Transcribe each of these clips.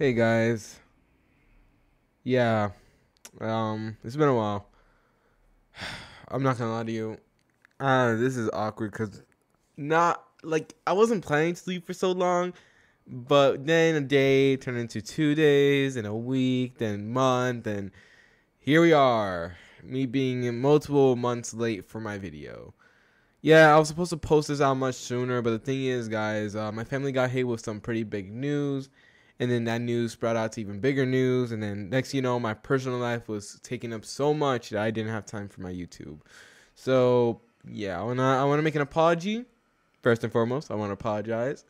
Hey guys. Yeah, it's been a while. I'm not gonna lie to you. This is awkward because not like I wasn't planning to sleep for so long, but then a day turned into 2 days, and a week, then month, and here we are. Me being multiple months late for my video. Yeah, I was supposed to post this out much sooner, but the thing is, guys, my family got hit with some pretty big news, and then that news spread out to even bigger news, and then next you know, my personal life was taking up so much that I didn't have time for my YouTube. So yeah, I wanna make an apology. First and foremost, I want to apologize.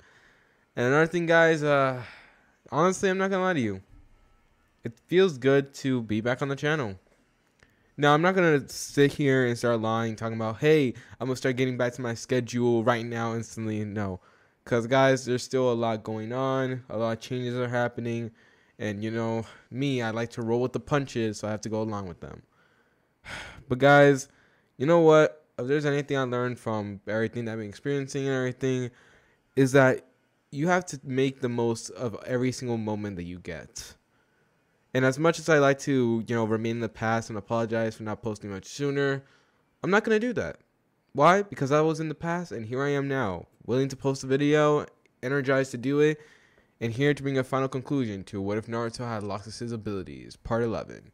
And another thing, guys, honestly, I'm not gonna lie to you. It feels good to be back on the channel. Now, I'm not going to sit here and start lying, talking about, hey, I'm going to start getting back to my schedule right now instantly. No. Because, guys, there's still a lot going on. A lot of changes are happening. And, you know, me, I like to roll with the punches, so I have to go along with them. But, guys, you know what? If there's anything I learned from everything that I've been experiencing and everything, is that you have to make the most of every single moment that you get. And as much as I like to, remain in the past and apologize for not posting much sooner, I'm not going to do that. Why? Because I was in the past and here I am now, willing to post a video, energized to do it, and here to bring a final conclusion to What If Naruto Had Laxus' Abilities, Part 11.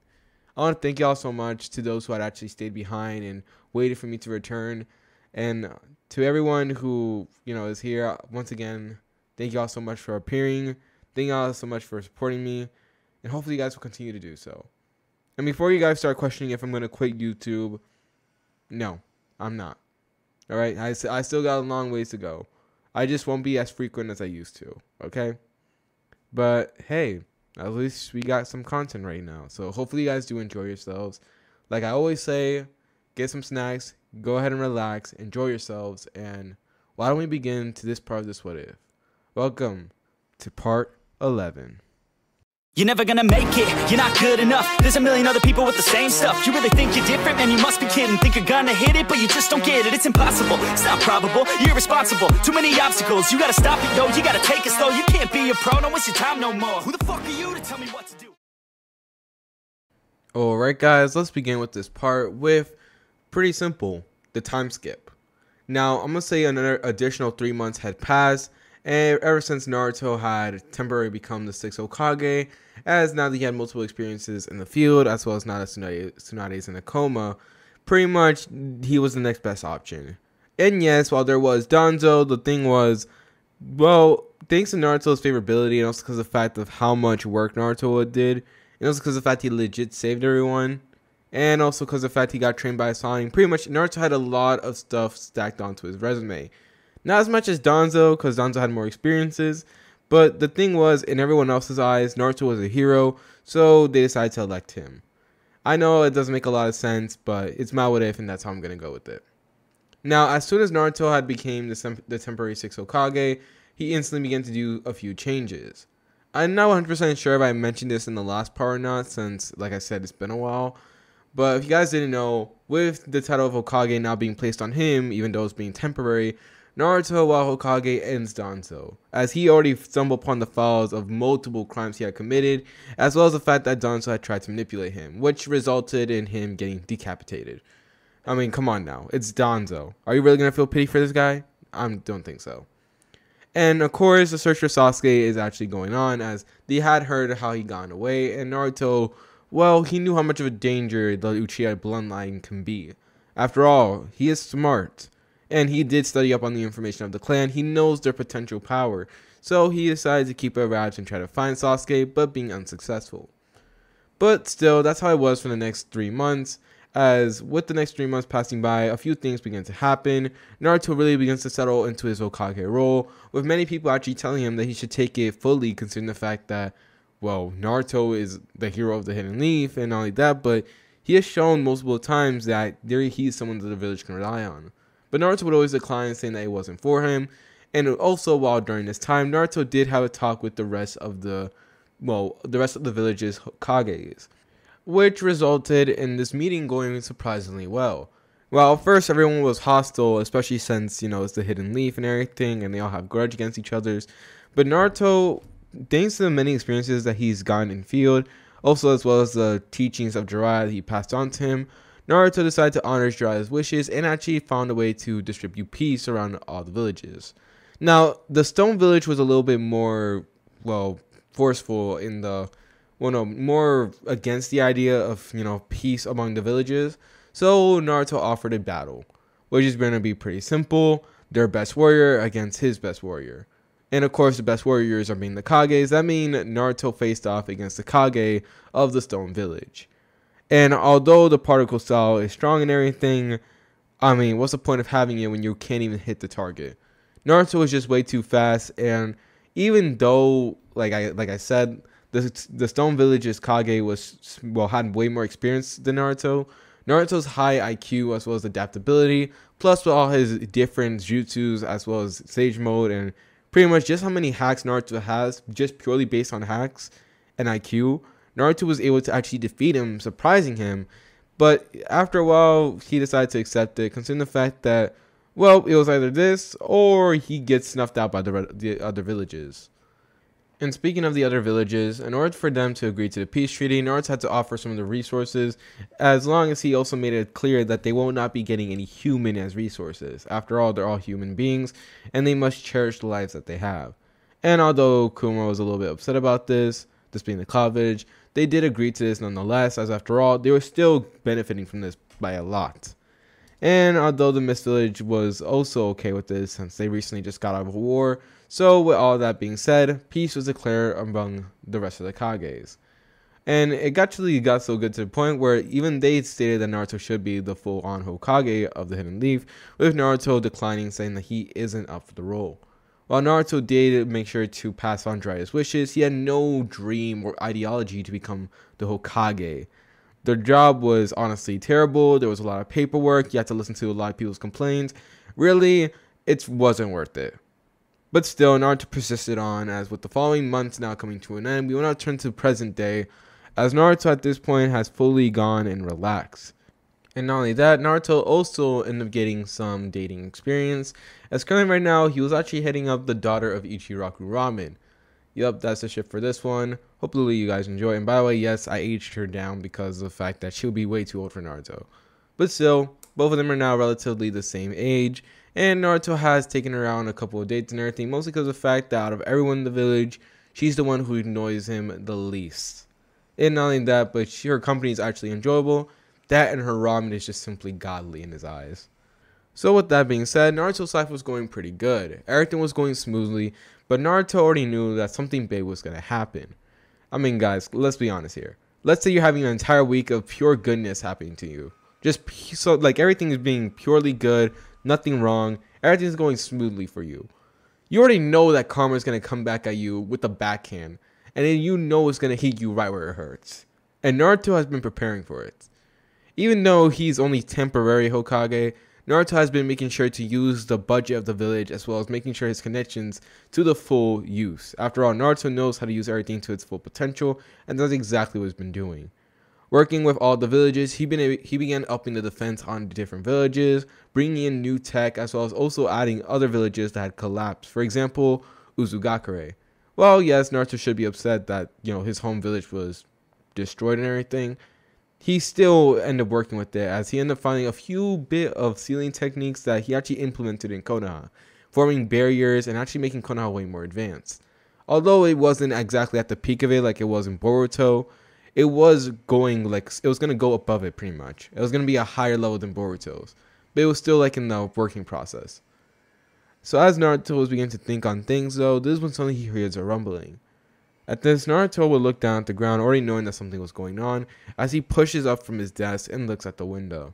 I want to thank y'all so much to those who had actually stayed behind and waited for me to return. And to everyone who, is here, once again, thank y'all so much for appearing. Thank y'all so much for supporting me. And hopefully you guys will continue to do so. And before you guys start questioning if I'm going to quit YouTube, no, I'm not. All right? I still got a long ways to go. I just won't be as frequent as I used to. Okay? But hey, at least we got some content right now. So hopefully you guys do enjoy yourselves. Like I always say, get some snacks, go ahead and relax, enjoy yourselves. And why don't we begin to this part of this What If? Welcome to Part 11. You're never gonna make it, you're not good enough. There's a million other people with the same stuff. You really think you're different? Man, you must be kidding. Think you're gonna hit it, but you just don't get it. It's impossible, it's not probable, you're irresponsible. Too many obstacles, you gotta stop it, yo. You gotta take it slow, you can't be a pro. Don't waste your time no more. Who the fuck are you to tell me what to do? Alright guys, let's begin with this part with pretty simple, the time skip. Now, I'm gonna say another additional 3 months had passed, and ever since Naruto had temporarily become the 6th Hokage, as now that he had multiple experiences in the field, as well as now that Tsunade's in a coma, pretty much he was the next best option. And yes, while there was Danzo, the thing was, well, thanks to Naruto's favorability, and also because of the fact of how much work Naruto did, and also because of the fact he legit saved everyone, and also because of the fact he got trained by Sonic, pretty much Naruto had a lot of stuff stacked onto his resume. Not as much as Danzo, because Danzo had more experiences, but the thing was, in everyone else's eyes, Naruto was a hero, so they decided to elect him. I know it doesn't make a lot of sense, but it's my what if, and that's how I'm going to go with it. Now, as soon as Naruto had became the temporary 6th Hokage, he instantly began to do a few changes. I'm not 100% sure if I mentioned this in the last part or not, since, like I said, it's been a while. But if you guys didn't know, with the title of Hokage now being placed on him, even though it's being temporary, Naruto, while Hokage, ends Danzo, as he already stumbled upon the files of multiple crimes he had committed, as well as the fact that Danzo had tried to manipulate him, which resulted in him getting decapitated. I mean, come on now, it's Danzo. Are you really going to feel pity for this guy? I don't think so. And of course, the search for Sasuke is actually going on, as they had heard how he gone away, and Naruto, well, he knew how much of a danger the Uchiha bloodline can be. After all, he is smart. And he did study up on the information of the clan. He knows their potential power. So he decided to keep it wraps and try to find Sasuke, but being unsuccessful. But still, that's how it was for the next 3 months. As with the next 3 months passing by, a few things began to happen. Naruto really begins to settle into his Hokage role, with many people actually telling him that he should take it fully, considering the fact that, well, Naruto is the hero of the Hidden Leaf, and not only that, but he has shown multiple times that he is someone that the village can rely on. But Naruto would always decline, saying that it wasn't for him. And also, while during this time, Naruto did have a talk with the rest of the village's Hokages, which resulted in this meeting going surprisingly well. Well, at first everyone was hostile, especially since, it's the Hidden Leaf and everything, and they all have grudge against each other. But Naruto thanks to the many experiences that he's gotten in field, also as well as the teachings of Jiraiya that he passed on to him, Naruto decided to honor Jiraiya's wishes and actually found a way to distribute peace around all the villages. Now, the Stone Village was a little bit more, well, forceful in the, well, no, more against the idea of, peace among the villages. So Naruto offered a battle, which is going to be pretty simple. Their best warrior against his best warrior. And of course, the best warriors are being the Kages. That means Naruto faced off against the Kage of the Stone Village. And although the particle style is strong and everything, I mean, what's the point of having it when you can't even hit the target? Naruto was just way too fast, and even though, like I said, the Stone Village's Kage had way more experience than Naruto. Naruto's high IQ as well as adaptability, plus with all his different jutsus as well as Sage Mode and pretty much just how many hacks Naruto has, just purely based on hacks and IQ, Naruto was able to actually defeat him, surprising him. But after a while, he decided to accept it, considering the fact that, well, it was either this or he gets snuffed out by the other villages. And speaking of the other villages, in order for them to agree to the peace treaty, Naruto had to offer some of the resources, as long as he also made it clear that they will not be getting any human as resources. After all, they're all human beings, and they must cherish the lives that they have. And although Kuma was a little bit upset about this being the Cloud Village, they did agree to this nonetheless, as after all, they were still benefiting from this by a lot. And although the Mist Village was also okay with this, since they recently just got out of a war, so with all that being said, peace was declared among the rest of the Kages. And it actually got so good to the point where even they stated that Naruto should be the full-on Hokage of the Hidden Leaf, with Naruto declining, saying that he isn't up for the role. While Naruto did make sure to pass on Jiraiya's wishes, he had no dream or ideology to become the Hokage. Their job was honestly terrible. There was a lot of paperwork. You had to listen to a lot of people's complaints. Really, it wasn't worth it. But still, Naruto persisted on, as with the following months now coming to an end, we will now turn to present day, as Naruto at this point has fully gone and relaxed. And not only that, Naruto also ended up getting some dating experience, as currently right now, he was actually hitting up the daughter of Ichiraku Ramen. Yup, that's the shit for this one. Hopefully you guys enjoy. And by the way, yes, I aged her down because of the fact that she'll be way too old for Naruto. But still, both of them are now relatively the same age. And Naruto has taken her out on a couple of dates and everything, mostly because of the fact that out of everyone in the village, she's the one who annoys him the least. And not only that, but her company is actually enjoyable. That and her ramen is just simply godly in his eyes. So with that being said, Naruto's life was going pretty good. Everything was going smoothly, but Naruto already knew that something big was going to happen. I mean, guys, let's be honest here. Let's say you're having an entire week of pure goodness happening to you. Just so, like, everything is being purely good, nothing wrong, everything's going smoothly for you. You already know that karma is going to come back at you with a backhand, and then you know it's going to hit you right where it hurts. And Naruto has been preparing for it. Even though he's only temporary Hokage, Naruto has been making sure to use the budget of the village as well as making sure his connections to the full use. After all, Naruto knows how to use everything to its full potential, and that's exactly what he's been doing. Working with all the villages, he began upping the defense on the different villages, bringing in new tech, as well as also adding other villages that had collapsed. For example, Uzugakure. Well, yes, Naruto should be upset that, his home village was destroyed and everything. He still ended up working with it, as he ended up finding a few bit of sealing techniques that he actually implemented in Konoha, forming barriers and actually making Konoha way more advanced. Although it wasn't exactly at the peak of it like it was in Boruto, it was going to go above it pretty much. It was going to be a higher level than Boruto's, but it was still in the working process. So as Naruto was beginning to think on things though, this is when suddenly he hears a rumbling. At this, Naruto would look down at the ground, already knowing that something was going on, as he pushes up from his desk and looks at the window.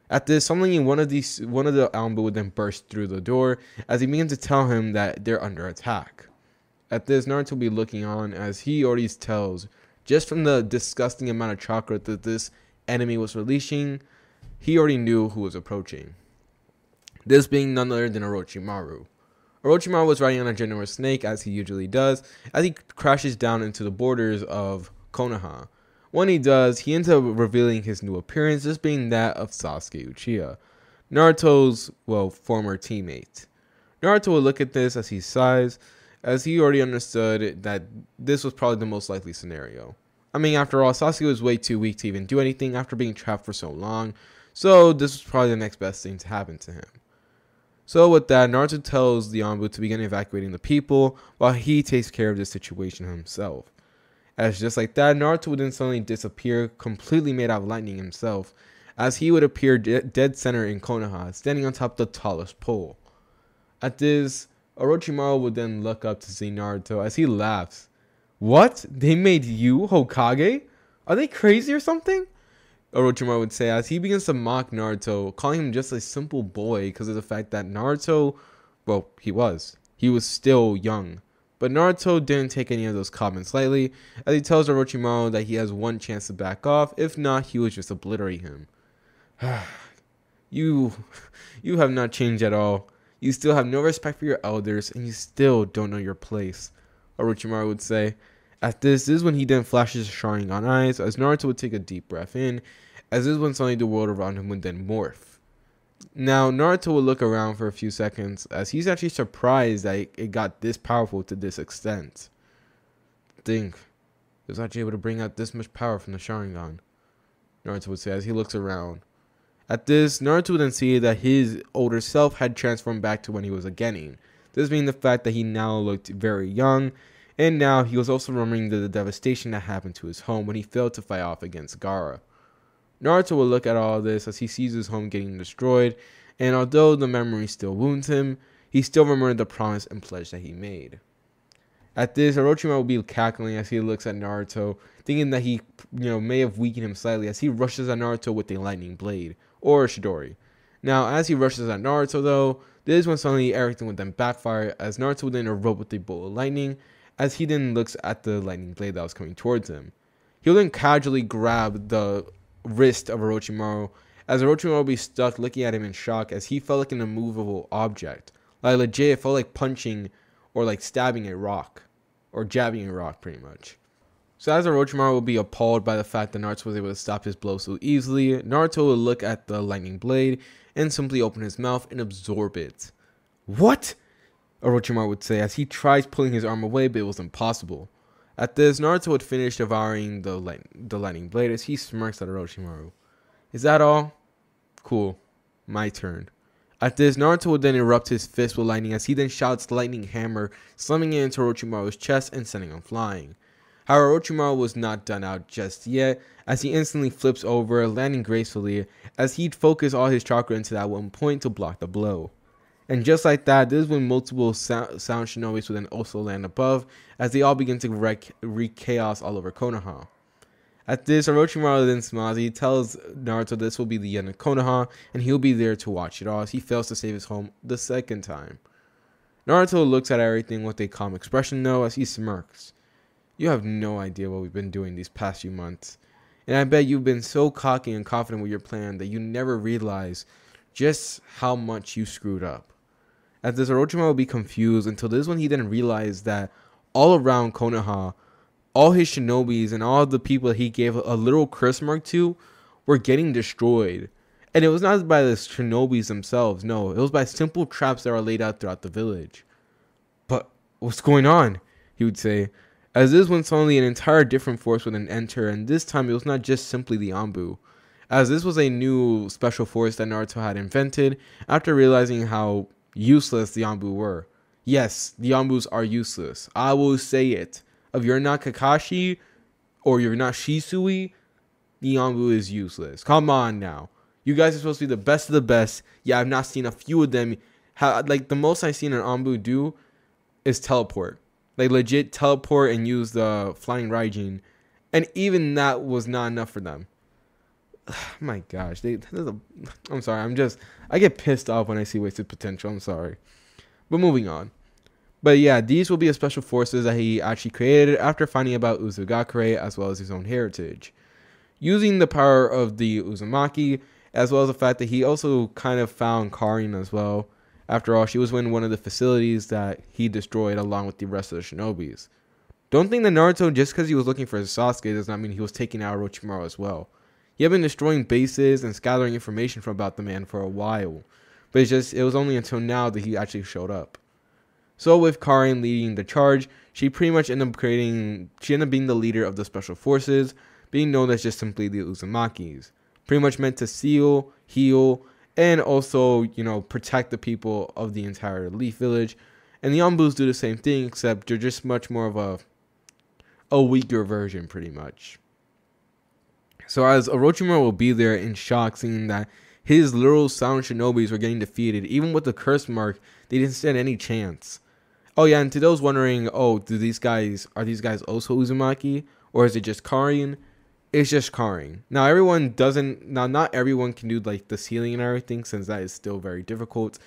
At this, something in one of the Almbu would then burst through the door, as he begins to tell him that they're under attack. At this, Naruto will be looking on, as he already tells, just from the disgusting amount of chakra that this enemy was releasing, he already knew who was approaching. This being none other than Orochimaru. Orochimaru was riding on a generous snake, as he usually does, as he crashes down into the borders of Konoha. When he does, he ends up revealing his new appearance, this being that of Sasuke Uchiha, Naruto's, former teammate. Naruto will look at this as he sighs, as he already understood that this was probably the most likely scenario. I mean, after all, Sasuke was way too weak to even do anything after being trapped for so long, so this was probably the next best thing to happen to him. So with that, Naruto tells the Anbu to begin evacuating the people while he takes care of the situation himself. As just like that, Naruto would then suddenly disappear, completely made out of lightning himself, as he would appear dead center in Konoha, standing on top of the tallest pole. At this, Orochimaru would then look up to see Naruto as he laughs. What? They made you Hokage? Are they crazy or something? Orochimaru would say as he begins to mock Naruto, calling him just a simple boy because of the fact that Naruto, well, he was still young. But Naruto didn't take any of those comments lightly, as he tells Orochimaru that he has one chance to back off, if not, he would just obliterate him. You have not changed at all. You still have no respect for your elders, and you still don't know your place, Orochimaru would say. At this is when he then flashes his Sharingan eyes, as Naruto would take a deep breath in, as this is when suddenly the world around him would then morph. Now, Naruto would look around for a few seconds, as he's actually surprised that it got this powerful to this extent. Think, he was actually able to bring out this much power from the Sharingan, Naruto would say as he looks around. At this, Naruto would then see that his older self had transformed back to when he was a Genin. This being the fact that he now looked very young, and now he was also remembering the devastation that happened to his home when he failed to fight off against Gaara. Naruto will look at all of this as he sees his home getting destroyed, and although the memory still wounds him, he still remembered the promise and pledge that he made. At this, Orochimaru will be cackling as he looks at Naruto, thinking that he may have weakened him slightly as he rushes at Naruto with a lightning blade, or Chidori. Now, as he rushes at Naruto though, this is when suddenly everything would then backfire, as Naruto would then erupt with a bolt of lightning, as he then looks at the lightning blade that was coming towards him. He'll then casually grab the wrist of Orochimaru, as Orochimaru will be stuck looking at him in shock as he felt like an immovable object. Like legit, it felt like punching or like stabbing a rock, or jabbing a rock pretty much. So as Orochimaru will be appalled by the fact that Naruto was able to stop his blow so easily, Naruto will look at the lightning blade and simply open his mouth and absorb it. What? Orochimaru would say as he tries pulling his arm away, but it was impossible. At this, Naruto would finish devouring the lightning blade as he smirks at Orochimaru. Is that all? Cool. My turn. At this, Naruto would then erupt his fist with lightning as he then shouts the lightning hammer, slamming it into Orochimaru's chest and sending him flying. However, Orochimaru was not done out just yet, as he instantly flips over, landing gracefully, as he'd focus all his chakra into that one point to block the blow. And just like that, this is when multiple sound shinobis would then also land above, as they all begin to wreak chaos all over Konoha. At this, Orochimaru then smiles. He tells Naruto this will be the end of Konoha, and he'll be there to watch it all, as he fails to save his home the second time. Naruto looks at everything with a calm expression though, as he smirks. You have no idea what we've been doing these past few months, and I bet you've been so cocky and confident with your plan that you never realize just how much you screwed up. At this, Orochimaru will be confused until this is when he then realized that all around Konoha, all his shinobis and all the people that he gave a literal curse mark to were getting destroyed. And it was not by the shinobis themselves, no, it was by simple traps that were laid out throughout the village. But what's going on? He would say, as this when suddenly an entire different force would then enter, and this time it was not just simply the Anbu, as this was a new special force that Naruto had invented after realizing how useless the Anbu were. Yes, the Anbus are useless. I will say it. If you're not Kakashi or you're not Shisui, the Anbu is useless. Come on now. You guys are supposed to be the best of the best. Yeah, I've not seen a few of them. Like the most I've seen an Anbu do is teleport. Like legit teleport and use the flying Raijin. And even that was not enough for them. My gosh, I'm sorry. I get pissed off when I see wasted potential. I'm sorry. But moving on. But yeah, these will be the special forces that he actually created after finding about Uzugakure as well as his own heritage. Using the power of the Uzumaki, as well as the fact that he also kind of found Karin as well. After all, she was in one of the facilities that he destroyed along with the rest of the shinobis. Don't think that Naruto, just because he was looking for Sasuke, does not mean he was taking out Orochimaru as well. He had been destroying bases and gathering information about the man for a while. But it was only until now that he actually showed up. So with Karin leading the charge, she pretty much ended up being the leader of the special forces, being known as just simply the Uzumakis. Pretty much meant to seal, heal, and also, protect the people of the entire Leaf Village. And the Anbus do the same thing, except they're just much more of a weaker version, pretty much. So as Orochimaru will be there in shock, seeing that his literal silent shinobis were getting defeated, even with the curse mark, they didn't stand any chance. Oh yeah, and to those wondering, are these guys also Uzumaki, or is it just Karin? It's just Karin. Now not everyone can do like the sealing and everything, since that is still very difficult.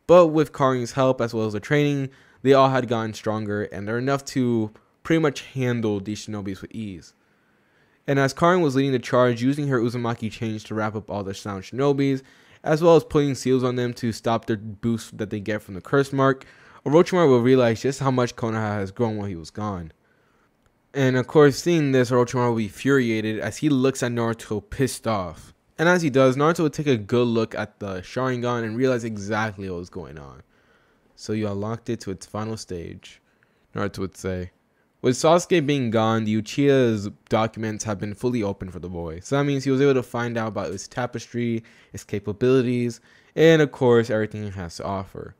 But with Karin's help as well as the training, they all had gotten stronger, and they're enough to pretty much handle these shinobis with ease. And as Karin was leading the charge, using her Uzumaki change to wrap up all the silent shinobis, as well as putting seals on them to stop their boost that they get from the curse mark, Orochimaru will realize just how much Konoha has grown while he was gone. And of course, seeing this, Orochimaru will be infuriated as he looks at Naruto pissed off. And as he does, Naruto would take a good look at the Sharingan and realize exactly what was going on. So you unlocked it to its final stage, Naruto would say. With Sasuke being gone, the Uchiha's documents have been fully opened for the boy. So that means he was able to find out about his tapestry, his capabilities, and of course, everything it has to offer.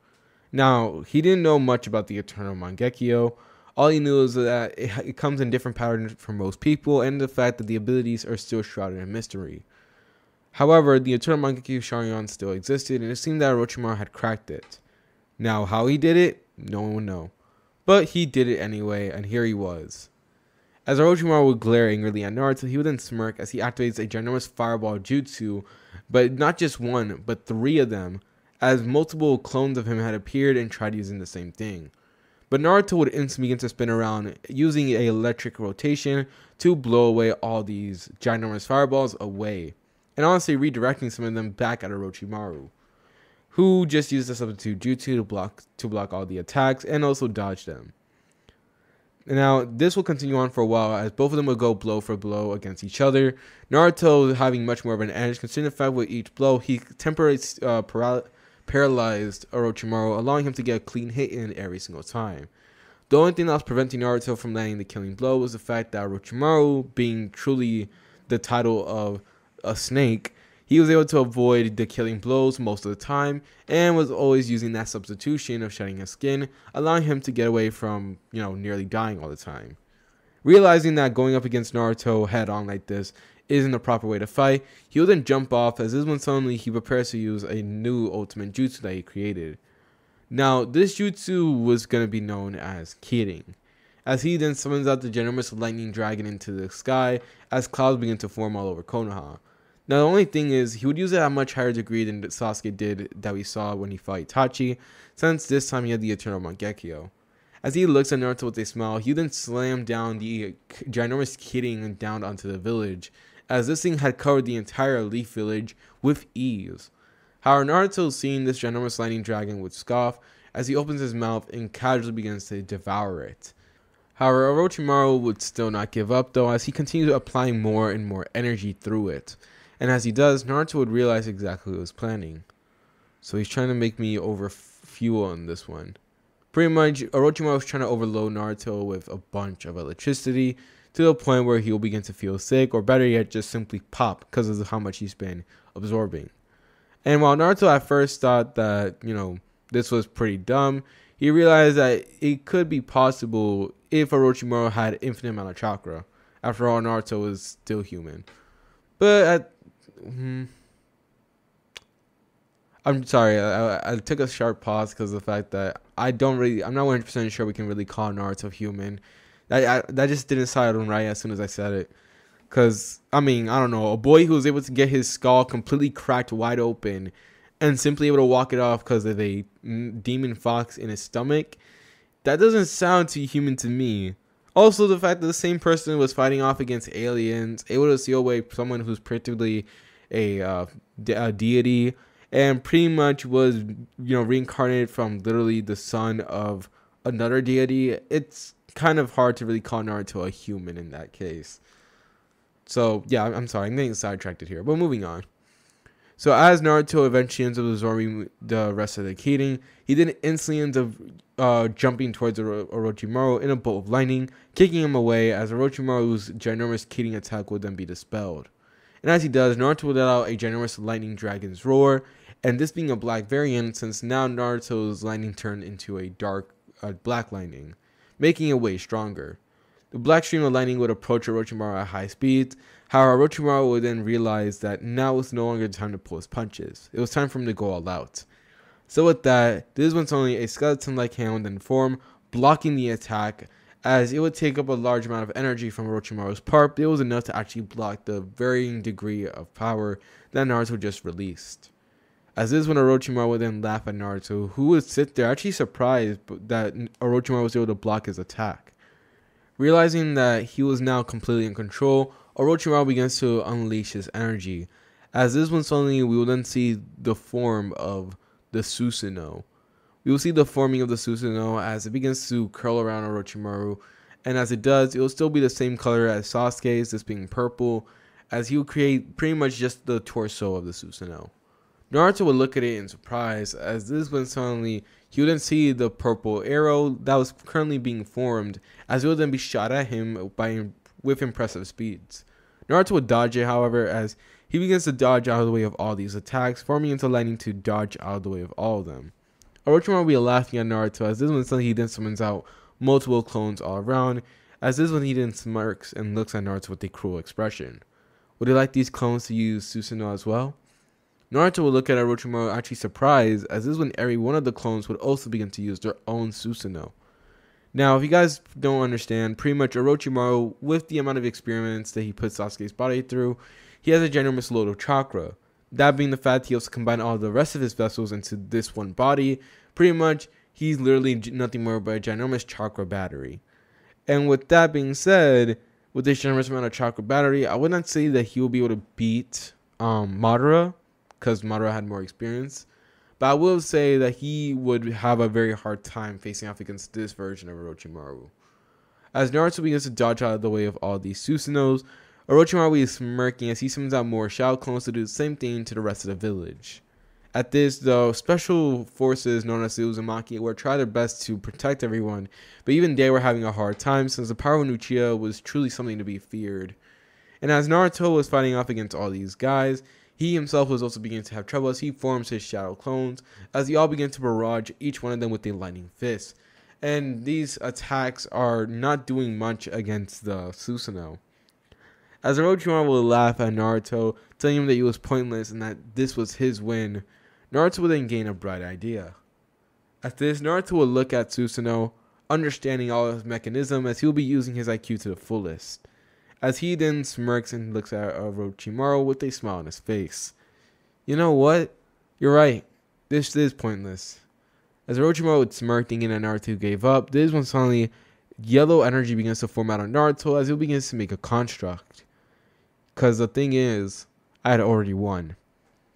Now, he didn't know much about the Eternal Mangekyo. All he knew is that it comes in different patterns for most people, and the fact that the abilities are still shrouded in mystery. However, the Eternal Mangekyo Sharingan still existed, and it seemed that Orochimaru had cracked it. Now, how he did it, no one would know. But he did it anyway, and here he was. As Orochimaru would glare angrily at Naruto, he would then smirk as he activates a ginormous fireball jutsu, but not just one, but 3 of them, as multiple clones of him had appeared and tried using the same thing. But Naruto would instantly begin to spin around, using an electric rotation to blow away all these ginormous fireballs away, and honestly redirecting some of them back at Orochimaru, who just used the substitute jutsu to block all the attacks and also dodge them. Now, this will continue on for a while as both of them will go blow for blow against each other. Naruto having much more of an edge, considering the fact with each blow, he temporarily paralyzed Orochimaru, allowing him to get a clean hit in every single time. The only thing that was preventing Naruto from landing the killing blow was the fact that Orochimaru, being truly the title of a snake, he was able to avoid the killing blows most of the time, and was always using that substitution of shedding his skin, allowing him to get away from, nearly dying all the time. Realizing that going up against Naruto head on like this isn't the proper way to fight, he will then jump off, as this one suddenly he prepares to use a new ultimate jutsu that he created. Now, this jutsu was going to be known as Kidding, as he then summons out the ginormous lightning dragon into the sky as clouds begin to form all over Konoha. Now, the only thing is, he would use it at a much higher degree than Sasuke did that we saw when he fought Itachi, since this time he had the Eternal Mangekyo. As he looks at Naruto with a smile, he then slammed down the ginormous Kidding down onto the village, as this thing had covered the entire Leaf Village with ease. However, Naruto, seeing this ginormous lightning dragon, would scoff as he opens his mouth and casually begins to devour it. However, Orochimaru would still not give up though, as he continued applying more and more energy through it. And as he does, Naruto would realize exactly what he was planning. So he's trying to make me overfuel on this one. Pretty much, Orochimaru was trying to overload Naruto with a bunch of electricity to the point where he'll begin to feel sick, or better yet, just simply pop because of how much he's been absorbing. And while Naruto at first thought that, this was pretty dumb, he realized that it could be possible if Orochimaru had infinite amount of chakra. After all, Naruto was still human. But I'm sorry, I took a sharp pause because of the fact that I'm not 100% sure we can really call Naruto human. That just didn't sound right as soon as I said it. Because, I don't know, a boy who was able to get his skull completely cracked wide open and simply able to walk it off because of a demon fox in his stomach, that doesn't sound too human to me. Also, the fact that the same person was fighting off against aliens, able to seal away someone who's particularly a deity, and pretty much was, reincarnated from literally the son of another deity, it's kind of hard to really call Naruto a human in that case. So, yeah, I'm sorry, I'm getting sidetracked here, but moving on. So as Naruto eventually ends up absorbing the rest of the Kirin, he then instantly ends up jumping towards Orochimaru in a bolt of lightning, kicking him away as Orochimaru's ginormous Kirin attack would then be dispelled. And as he does, Naruto would let out a ginormous lightning dragon's roar, and this being a black variant, since now Naruto's lightning turned into a dark black lightning, making it way stronger. The black stream of lightning would approach Orochimaru at high speeds. However, Orochimaru would then realize that now was no longer time to pull his punches. It was time for him to go all out. So with that, this is when suddenly a skeleton-like hand would then form, blocking the attack, as it would take up a large amount of energy from Orochimaru's part, but it was enough to actually block the varying degree of power that Naruto just released. As this is when Orochimaru would then laugh at Naruto, who would sit there actually surprised that Orochimaru was able to block his attack. Realizing that he was now completely in control, Orochimaru begins to unleash his energy. As this one suddenly we will then see the form of the Susanoo. We will see the forming of the Susanoo as it begins to curl around Orochimaru, and as it does, it will still be the same color as Sasuke's, this being purple, as he will create pretty much just the torso of the Susanoo. Naruto would look at it in surprise, as this when suddenly he would then see the purple arrow that was currently being formed, as it would then be shot at him with impressive speeds. Naruto would dodge it, however, as he begins to dodge out of the way of all these attacks, forming into lightning to dodge out of the way of all of them. Orochimaru will be laughing at Naruto, as this one suddenly he then summons out multiple clones all around, as this one he then smirks and looks at Naruto with a cruel expression. Would he like these clones to use Susanoo as well? Naruto will look at Orochimaru actually surprised, as this is when every one of the clones would also begin to use their own Susanoo. Now, if you guys don't understand, pretty much Orochimaru, with the amount of experiments that he put Sasuke's body through, he has a ginormous load of chakra. That being the fact he also combined all the rest of his vessels into this one body, pretty much he's literally nothing more but a ginormous chakra battery. And with that being said, with this ginormous amount of chakra battery, I would not say that he will be able to beat Madara, because Madara had more experience. But I will say that he would have a very hard time facing off against this version of Orochimaru. As Naruto begins to dodge out of the way of all these Susanoos, Orochimaru is smirking as he summons out more Shao clones to do the same thing to the rest of the village. At this, the special forces known as the Uzumaki were trying their best to protect everyone, but even they were having a hard time since the power of Uchiha was truly something to be feared. And as Naruto was fighting off against all these guys, he himself was also beginning to have trouble as he forms his shadow clones, as they all begin to barrage each one of them with a lightning fist. And these attacks are not doing much against the Susanoo. As Orochimaru will laugh at Naruto, telling him that he was pointless and that this was his win, Naruto will then gain a bright idea. At this, Naruto will look at Susanoo, understanding all of his mechanism as he will be using his IQ to the fullest. As he then smirks and looks at Orochimaru with a smile on his face. You know what? You're right. This is pointless. As Orochimaru would smirk, thinking that Naruto gave up, this is when suddenly yellow energy begins to form out of Naruto as he begins to make a construct. Because the thing is, I had already won.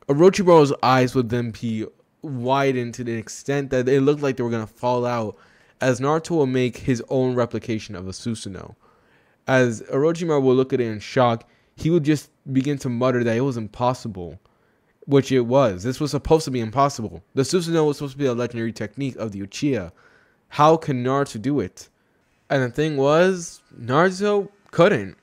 Orochimaru's eyes would then be widened to the extent that it looked like they were going to fall out, as Naruto will make his own replication of a Susanoo. As Orochimaru will look at it in shock, he would just begin to mutter that it was impossible. Which it was. This was supposed to be impossible. The Susanoo was supposed to be a legendary technique of the Uchiha. How can Naruto do it? And the thing was, Naruto couldn't.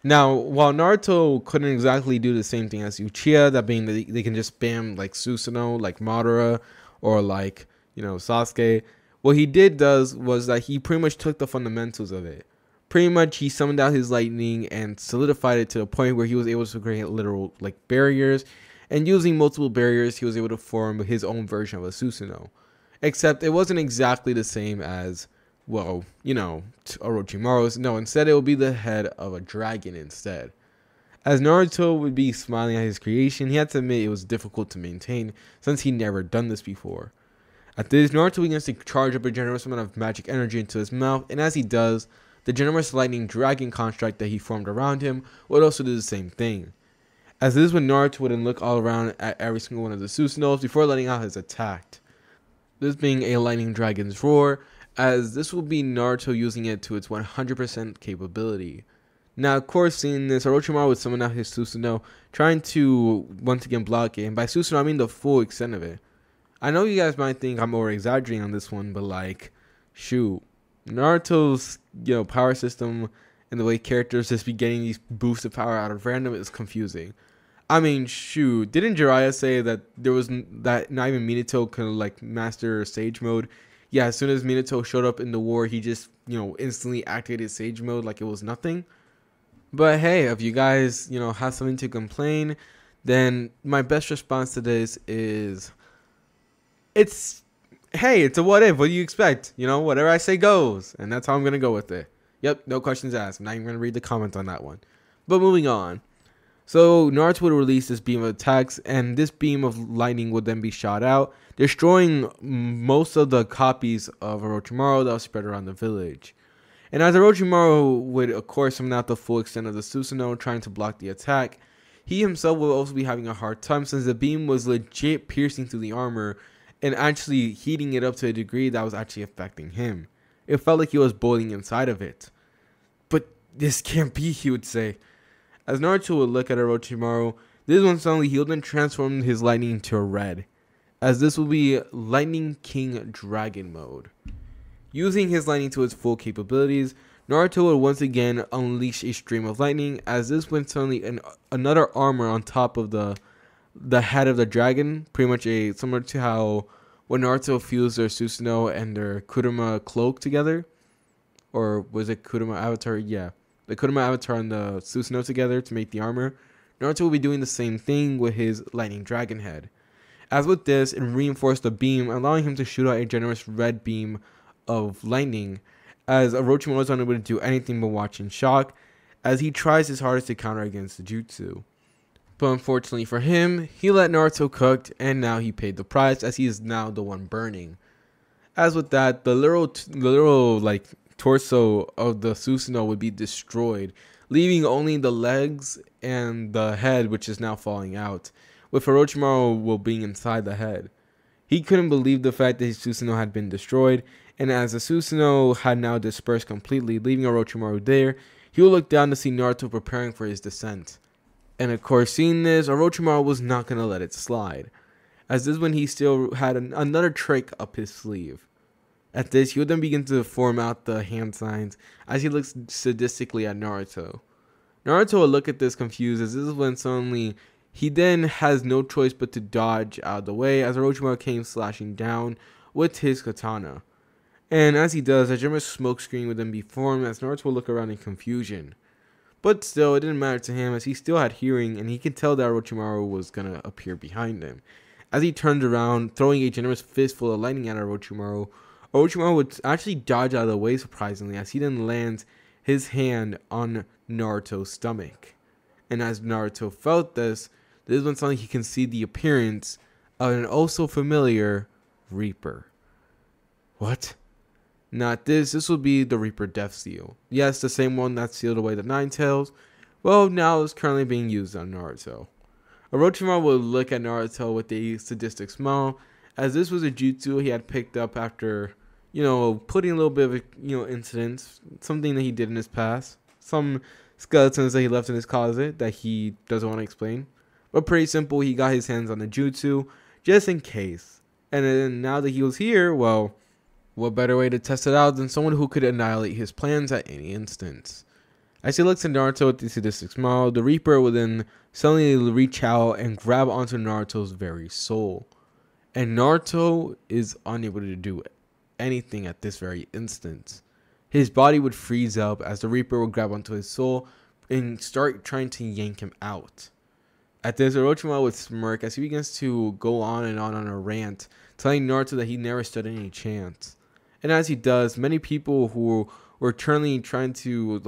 Now, while Naruto couldn't exactly do the same thing as Uchiha, that being that they can just spam like Susanoo, like Madara, or like, Sasuke, what he was that he pretty much took the fundamentals of it. Pretty much, he summoned out his lightning and solidified it to the point where he was able to create literal barriers. And using multiple barriers, he was able to form his own version of a Susanoo. Except it wasn't exactly the same as, Orochimaru's. No, instead it would be the head of a dragon instead. As Naruto would be smiling at his creation, he had to admit it was difficult to maintain since he'd never done this before. At this, Naruto begins to charge up a generous amount of magic energy into his mouth, and as he does, the ginormous lightning dragon construct that he formed around him would also do the same thing. As this is when Naruto would then look all around at every single one of the Susanoos before letting out his attack. This being a lightning dragon's roar, as this will be Naruto using it to its 100% capability. Now, of course, seeing this, Orochimaru would summon out his Susanoo, trying to once again block it. And by Susanoo, I mean the full extent of it. I know you guys might think I'm over exaggerating on this one, but like, shoot, Naruto's power system and the way characters just be getting these boosts of power out of random is confusing. I mean, shoot, didn't Jiraiya say that there was that not even Minato could like master Sage mode? Yeah, as soon as Minato showed up in the war, he just instantly activated Sage mode like it was nothing. But hey, if you guys have something to complain, then my best response to this is it's a what if. What do you expect? Whatever I say goes, and that's how I'm gonna go with it. Yep, no questions asked. I'm not even gonna read the comment on that one. But moving on. So Naruto would release this beam of attacks, and this beam of lightning would then be shot out, destroying most of the copies of Orochimaru that was spread around the village. And as Orochimaru would, of course, summon out the full extent of the Susanoo, trying to block the attack, he himself would also be having a hard time since the beam was legit piercing through the armor and actually heating it up to a degree that was actually affecting him. It felt like he was boiling inside of it. But this can't be, he would say. As Naruto would look at Orochimaru, this one suddenly healed and transformed his lightning into a red, as this will be Lightning King Dragon mode. Using his lightning to its full capabilities, Naruto would once again unleash a stream of lightning, as this went suddenly another armor on top of the head of the dragon, pretty much similar to how when Naruto fused their Susanoo and their Kurama cloak together, or was it Kurama avatar? Yeah, the Kurama avatar and the Susanoo together to make the armor. Naruto will be doing the same thing with his lightning dragon head. As with this, it reinforced the beam, allowing him to shoot out a generous red beam of lightning, as Orochimaru was unable to do anything but watch in shock as he tries his hardest to counter against the jutsu. But unfortunately for him, he let Naruto cook, and now he paid the price as he is now the one burning. As with that, the literal like torso of the Susanoo would be destroyed, leaving only the legs and the head, which is now falling out, with Orochimaru being inside the head. He couldn't believe the fact that his Susanoo had been destroyed, and as the Susanoo had now dispersed completely, leaving Orochimaru there, he would look down to see Naruto preparing for his descent. And of course, seeing this, Orochimaru was not going to let it slide, as this is when he still had another trick up his sleeve. At this, he would then begin to form out the hand signs as he looks sadistically at Naruto. Naruto would look at this confused, as this is when suddenly he then has no choice but to dodge out of the way as Orochimaru came slashing down with his katana. And as he does, a generous smoke screen would then be formed as Naruto would look around in confusion. But still, it didn't matter to him as he still had hearing and he could tell that Orochimaru was going to appear behind him. As he turned around, throwing a generous fistful of lightning at Orochimaru, Orochimaru would actually dodge out of the way surprisingly as he then lands his hand on Naruto's stomach. And as Naruto felt this is when suddenly he can see the appearance of an also familiar Reaper. What? Not this. This will be the Reaper Death Seal. Yes, the same one that sealed away the Nine Tails. Well, now it's currently being used on Naruto. Orochimaru will look at Naruto with a sadistic smile, as this was a jutsu he had picked up after, putting a little bit of, incidents, something that he did in his past. Some skeletons that he left in his closet that he doesn't want to explain. But pretty simple, he got his hands on the jutsu, just in case. And then now that he was here, well, what better way to test it out than someone who could annihilate his plans at any instance. As he looks at Naruto with the sadistic smile, the Reaper will then suddenly reach out and grab onto Naruto's very soul. And Naruto is unable to do anything at this very instant. His body would freeze up as the Reaper would grab onto his soul and start trying to yank him out. At this, Orochimaru would smirk as he begins to go on a rant, telling Naruto that he never stood any chance. And as he does, many people who were currently trying to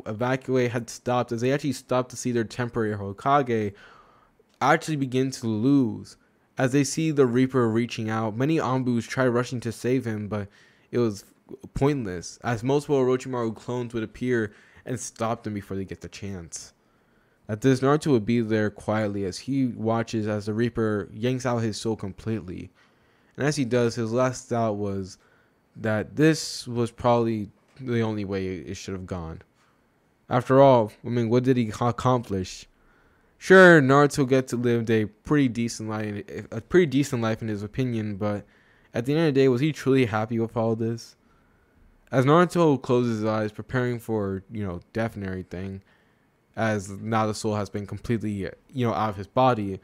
evacuate had stopped, as they actually stopped to see their temporary Hokage actually begin to lose. As they see the Reaper reaching out, many Anbus try rushing to save him, but it was pointless, as multiple Orochimaru clones would appear and stop them before they get the chance. At this, Naruto would be there quietly as he watches as the Reaper yanks out his soul completely. And as he does, his last thought was that this was probably the only way it should have gone. After all, I mean, what did he accomplish? Sure, Naruto gets to live a pretty decent life in his opinion, but at the end of the day, was he truly happy with all this? As Naruto closes his eyes, preparing for, death and everything, as now the soul has been completely, out of his body,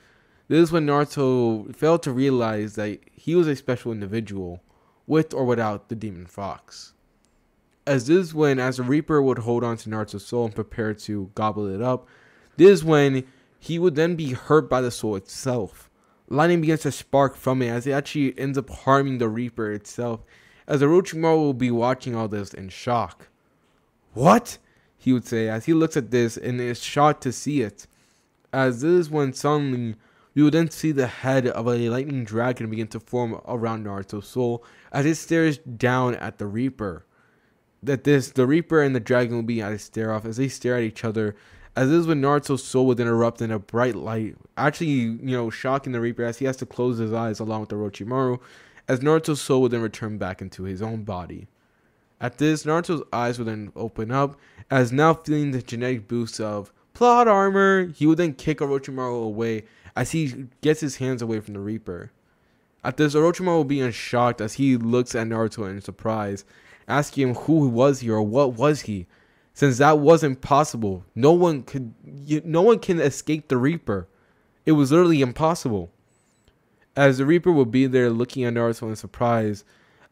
this is when Naruto failed to realize that he was a special individual, with or without the demon fox. As the Reaper would hold on to Naruto's soul and prepare to gobble it up, this is when he would then be hurt by the soul itself. Lightning begins to spark from it as it actually ends up harming the Reaper itself, as Orochimaru will be watching all this in shock. "What?" he would say as he looks at this and is shocked to see it. As this is when suddenly we would then see the head of a lightning dragon begin to form around Naruto's soul as it stares down at the Reaper. The Reaper and the dragon will be at a stare off as they stare at each other, as this is when Naruto's soul would then erupt in a bright light, actually, shocking the Reaper as he has to close his eyes along with Orochimaru, as Naruto's soul would then return back into his own body. At this, Naruto's eyes would then open up, as now feeling the genetic boost of plot armor, he would then kick Orochimaru away as he gets his hands away from the Reaper. At this, Orochimaru will be in shock as he looks at Naruto in surprise, asking him who was he or what was he, since that wasn't possible. No one can escape the Reaper. It was literally impossible. As the Reaper will be there looking at Naruto in surprise,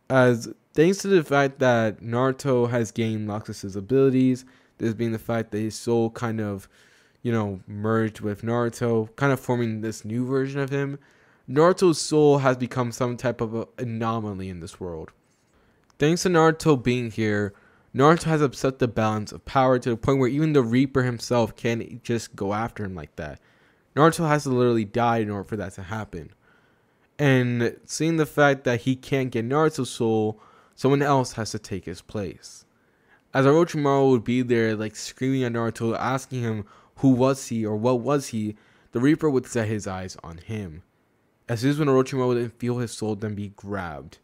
as thanks to the fact that Naruto has gained Laxus' abilities, this being the fact that his soul kind of, merged with Naruto, kind of forming this new version of him, Naruto's soul has become some type of anomaly in this world. Thanks to Naruto being here, Naruto has upset the balance of power to the point where even the Reaper himself can't just go after him like that. Naruto has to literally die in order for that to happen. And seeing the fact that he can't get Naruto's soul, someone else has to take his place. As Orochimaru would be there screaming at Naruto, asking him who was he or what was he, the Reaper would set his eyes on him. As this is when Orochimaru would then feel his soul then be grabbed.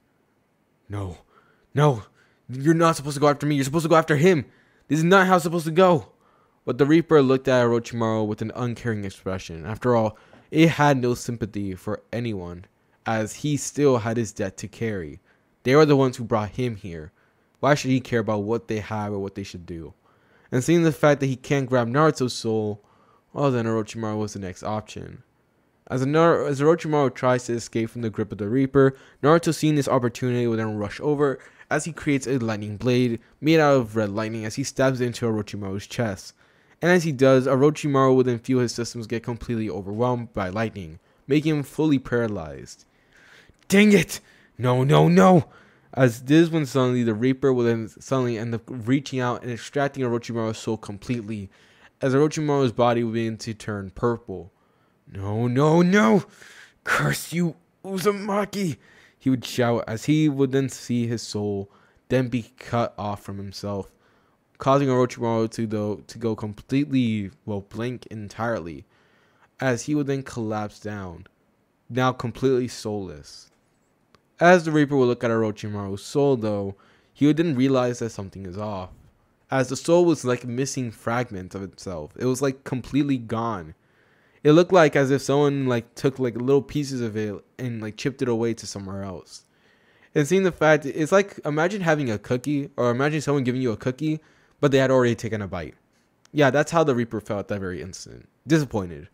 No, you're not supposed to go after me, you're supposed to go after him. This is not how it's supposed to go. But the Reaper looked at Orochimaru with an uncaring expression. After all, it had no sympathy for anyone, as he still had his debt to carry. They are the ones who brought him here. Why should he care about what they have or what they should do? And seeing the fact that he can't grab Naruto's soul, well then Orochimaru was the next option. As Orochimaru tries to escape from the grip of the Reaper, Naruto, seeing this opportunity, will then rush over as he creates a lightning blade made out of red lightning as he stabs it into Orochimaru's chest. And as he does, Orochimaru will then feel his systems get completely overwhelmed by lightning, making him fully paralyzed. Dang it! No! As this when suddenly the Reaper will then suddenly end up reaching out and extracting Orochimaru's soul completely, as Orochimaru's body will begin to turn purple. No! Curse you, Uzumaki! He would shout as he would then see his soul then be cut off from himself, causing Orochimaru to go completely, blank entirely, as he would then collapse down, now completely soulless. As the Reaper would look at Orochimaru's soul though, he would then realize that something is off, as the soul was like missing fragments of itself. It was completely gone. It looked as if someone took little pieces of it and chipped it away to somewhere else. And seeing the fact, it's imagine having a cookie, or imagine someone giving you a cookie, but they had already taken a bite. Yeah, that's how the Reaper felt at that very instant. Disappointed.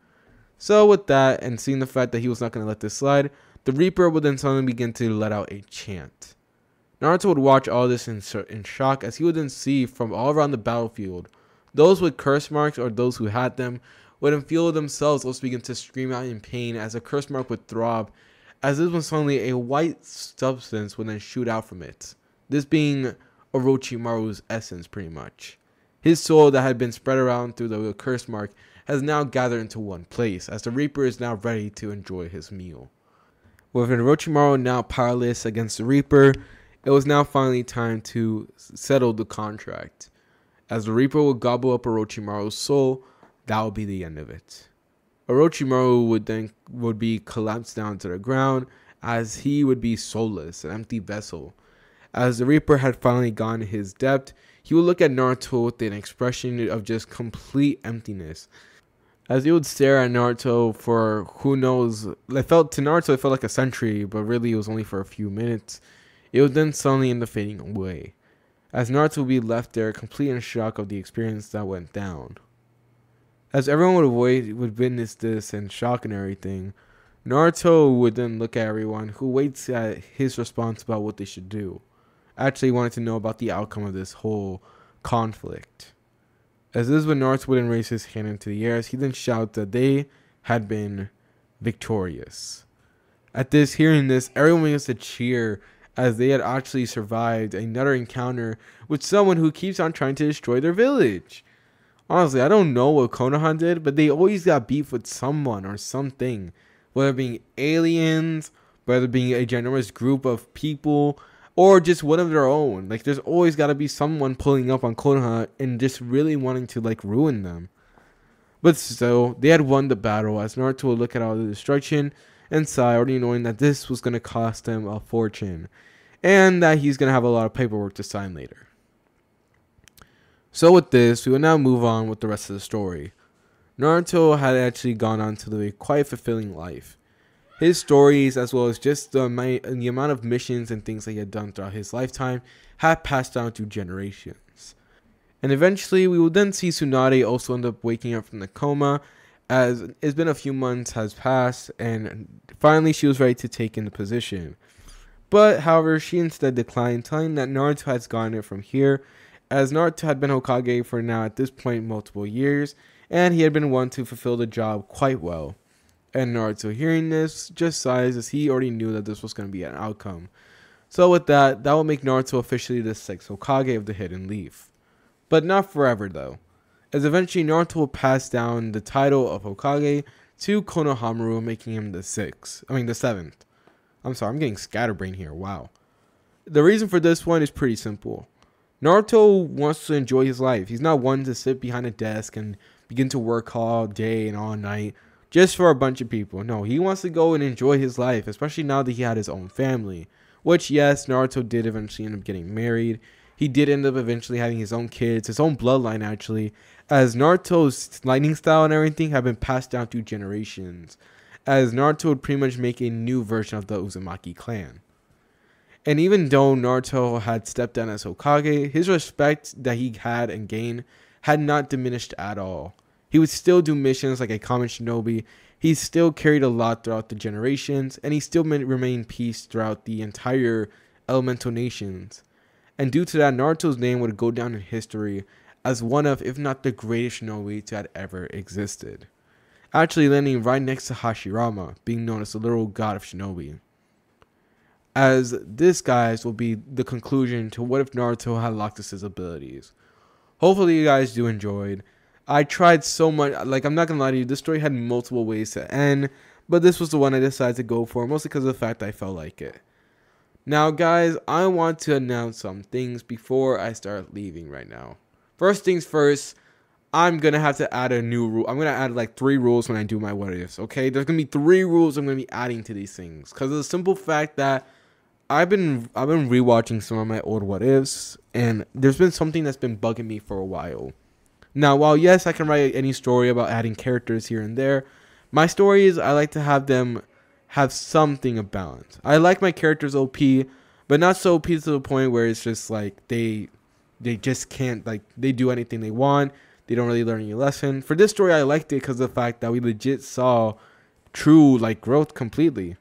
So with that, and seeing the fact that he was not going to let this slide, the Reaper would then suddenly begin to let out a chant. Naruto would watch all this in shock as he would then see from all around the battlefield, those with curse marks or those who had them would then feel themselves also begin to scream out in pain as a curse mark would throb, as this was suddenly a white substance would then shoot out from it. This being Orochimaru's essence pretty much. His soul that had been spread around through the curse mark has now gathered into one place, as the Reaper is now ready to enjoy his meal. With Orochimaru now powerless against the Reaper, it was now finally time to settle the contract. As the Reaper would gobble up Orochimaru's soul, that would be the end of it. Orochimaru would be collapsed down to the ground, as he would be soulless, an empty vessel. As the Reaper had finally gone his depth, he would look at Naruto with an expression of just complete emptiness. As he would stare at Naruto for who knows, to Naruto it felt like a century, but really it was only for a few minutes. It would then suddenly end up fading away, as Naruto would be left there complete in shock of the experience that went down. As everyone would witness this in shock and everything, Naruto would then look at everyone who waits at his response about what they should do. Actually wanted to know about the outcome of this whole conflict. As this is when Naruto would then raise his hand into the air as he then shouts that they had been victorious. At this, hearing this, everyone begins to cheer as they had actually survived another encounter with someone who keeps on trying to destroy their village. Honestly, I don't know what Konoha did, but they always got beef with someone or something. Whether it being aliens, whether it being a ginormous group of people, or just one of their own. Like, there's always got to be someone pulling up on Konoha and just really wanting to, like, ruin them. But still, they had won the battle as Naruto would look at all the destruction and sigh, already knowing that this was going to cost them a fortune. And that he's going to have a lot of paperwork to sign later. So with this, we will now move on with the rest of the story. Naruto had actually gone on to live a quite fulfilling life. His stories, as well as just the amount of missions and things that he had done throughout his lifetime, had passed down through generations. And eventually, we will then see Tsunade also end up waking up from the coma, as it's been a few months has passed, and finally she was ready to take in the position. But, however, she instead declined, telling that Naruto has gotten it from here, as Naruto had been Hokage for now at this point multiple years, and he had been one to fulfill the job quite well. And Naruto, hearing this, just sighs as he already knew that this was going to be an outcome. So with that will make Naruto officially the 6th Hokage of the Hidden Leaf. But not forever though, as eventually Naruto will pass down the title of Hokage to Konohamaru, making him the 7th. I'm sorry, I'm getting scatterbrained here, wow. The reason for this one is pretty simple. Naruto wants to enjoy his life. He's not one to sit behind a desk and begin to work all day and all night just for a bunch of people. No, he wants to go and enjoy his life, especially now that he had his own family. Which, yes, Naruto did eventually end up getting married. He did end up eventually having his own kids, his own bloodline actually, as Naruto's lightning style and everything have been passed down through generations, as Naruto would pretty much make a new version of the Uzumaki clan. And even though Naruto had stepped down as Hokage, his respect that he had and gained had not diminished at all. He would still do missions like a common shinobi. He still carried a lot throughout the generations, and he still remained peace throughout the entire elemental nations. And due to that, Naruto's name would go down in history as one of, if not the greatest shinobi to have ever existed. Actually landing right next to Hashirama, being known as the literal god of shinobi. As this, guys, will be the conclusion to what if Naruto had Laxus' abilities. Hopefully you guys do enjoyed. I tried so much, like, I'm not gonna lie to you, this story had multiple ways to end, but this was the one I decided to go for, mostly because of the fact I felt like it. Now, guys, I want to announce some things before I start leaving right now. First things first, I'm gonna have to add a new rule. I'm gonna add like 3 rules when I do my what ifs, okay? There's gonna be 3 rules I'm gonna be adding to these things, because of the simple fact that I've been rewatching some of my old what ifs, and there's been something that's been bugging me for a while. Now, while yes, I can write any story about adding characters here and there, my stories, I like to have them have something of balance. I like my characters OP, but not so OP to the point where it's just like they just can't, like, they do anything they want. They don't really learn any lesson. For this story, I liked it because of the fact that we legit saw true, like, growth completely.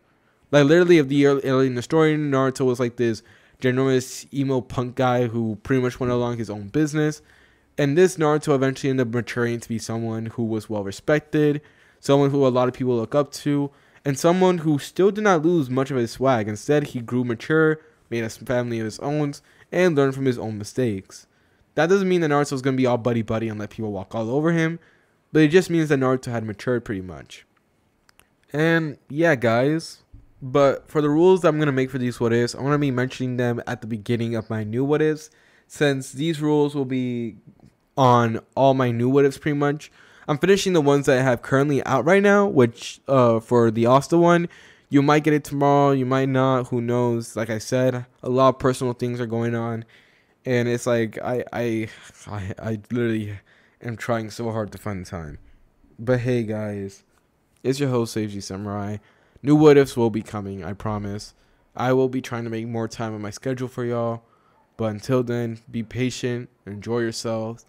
Like, literally, early in the story, Naruto was like this ginormous emo punk guy who pretty much went along his own business. And this Naruto eventually ended up maturing to be someone who was well respected, someone who a lot of people look up to, and someone who still did not lose much of his swag. Instead, he grew mature, made a family of his own, and learned from his own mistakes. That doesn't mean that Naruto's going to be all buddy-buddy and let people walk all over him, but it just means that Naruto had matured pretty much. And yeah, guys, but for the rules that I'm going to make for these what ifs, I'm going to be mentioning them at the beginning of my new what ifs, since these rules will be on all my new what ifs pretty much. I'm finishing the ones that I have currently out right now, which for the Asta one, you might get it tomorrow, you might not, who knows. Like I said, a lot of personal things are going on, And it's like I literally am trying so hard to find the time. But hey guys, it's your host Seiji Samurai. New what ifs will be coming, I promise. I will be trying to make more time on my schedule for y'all. But until then, be patient, enjoy yourselves.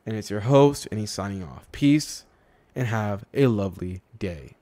And it's your host, and he's signing off. Peace, and have a lovely day.